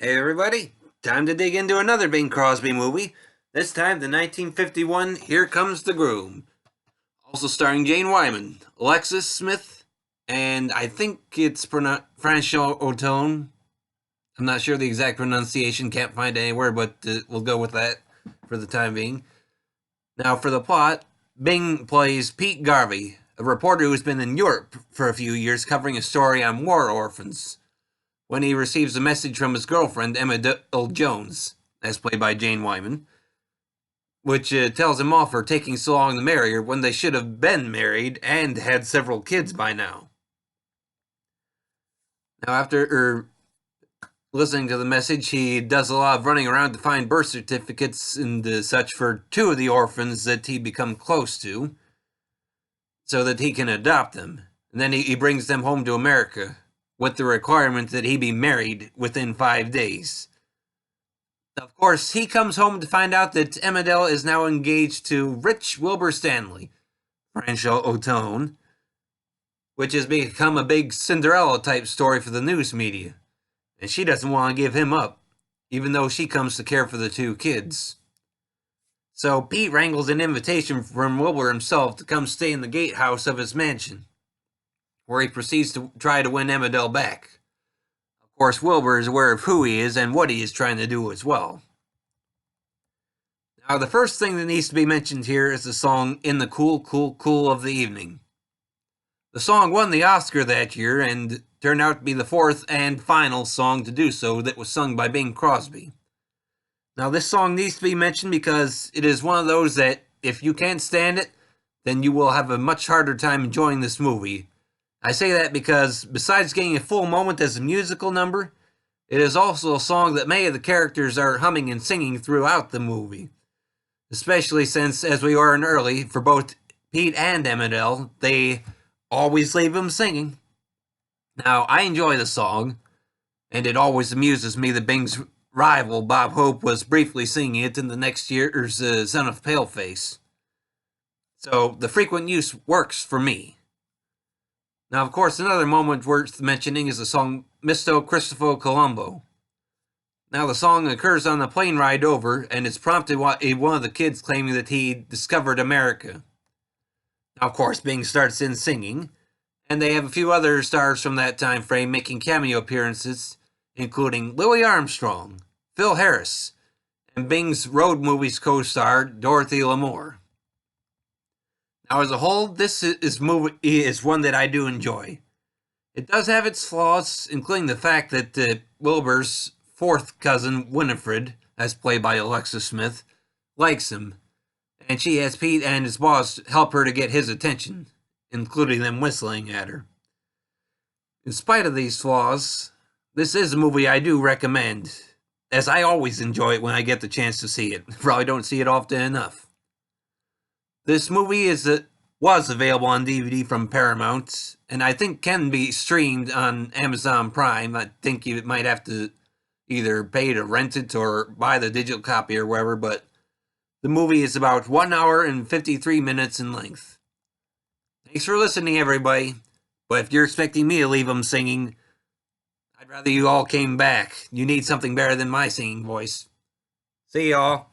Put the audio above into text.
Hey everybody, time to dig into another Bing Crosby movie. This time the 1951 Here Comes the Groom. Also starring Jane Wyman, Alexis Smith, and I think it's Franchot. I'm not sure the exact pronunciation, can't find it anywhere, but we'll go with that for the time being. Now for the plot, Bing plays Pete Garvey, a reporter who's been in Europe for a few years covering a story on war orphans, when he receives a message from his girlfriend, Emma Jones, as played by Jane Wyman, which tells him off for taking so long to marry her when they should have been married and had several kids by now. Now, after listening to the message, he does a lot of running around to find birth certificates and such for two of the orphans that he become close to, so that he can adopt them. And then he brings them home to America, with the requirement that he be married within 5 days. Of course, he comes home to find out that Emmerdale is now engaged to Rich Wilbur Stanley, Franchot, which has become a big Cinderella-type story for the news media, and she doesn't want to give him up, even though she comes to care for the two kids. So Pete wrangles an invitation from Wilbur himself to come stay in the gatehouse of his mansion, where he proceeds to try to win Emmerdale back. Of course, Wilbur is aware of who he is and what he is trying to do as well. Now, the first thing that needs to be mentioned here is the song In the Cool, Cool, Cool of the Evening. The song won the Oscar that year and turned out to be the fourth and final song to do so that was sung by Bing Crosby. Now, this song needs to be mentioned because it is one of those that, if you can't stand it, then you will have a much harder time enjoying this movie. I say that because, besides getting a full moment as a musical number, it is also a song that many of the characters are humming and singing throughout the movie. Especially since, as we learned early, for both Pete and Emmerdale, they always leave him singing. Now, I enjoy the song, and it always amuses me that Bing's rival, Bob Hope, was briefly singing it in the next year's Son of Paleface. So, the frequent use works for me. Now, of course, another moment worth mentioning is the song Misto Cristoforo Colombo. Now, the song occurs on the plane ride over, and it's prompted one of the kids claiming that he discovered America. Now, of course, Bing starts in singing, and they have a few other stars from that time frame making cameo appearances, including Louis Armstrong, Phil Harris, and Bing's Road Movies co-star Dorothy Lamour. Now, as a whole, this movie is one that I do enjoy. It does have its flaws, including the fact that Wilbur's fourth cousin, Winifred, as played by Alexis Smith, likes him, and she has Pete and his boss help her to get his attention, including them whistling at her. In spite of these flaws, this is a movie I do recommend, as I always enjoy it when I get the chance to see it. Probably don't see it often enough. This movie was available on DVD from Paramount, and I think can be streamed on Amazon Prime. I think you might have to either pay to rent it or buy the digital copy or wherever, but the movie is about 1 hour and 53 minutes in length. Thanks for listening, everybody, but if you're expecting me to leave them singing, I'd rather you all came back. You need something better than my singing voice. See y'all.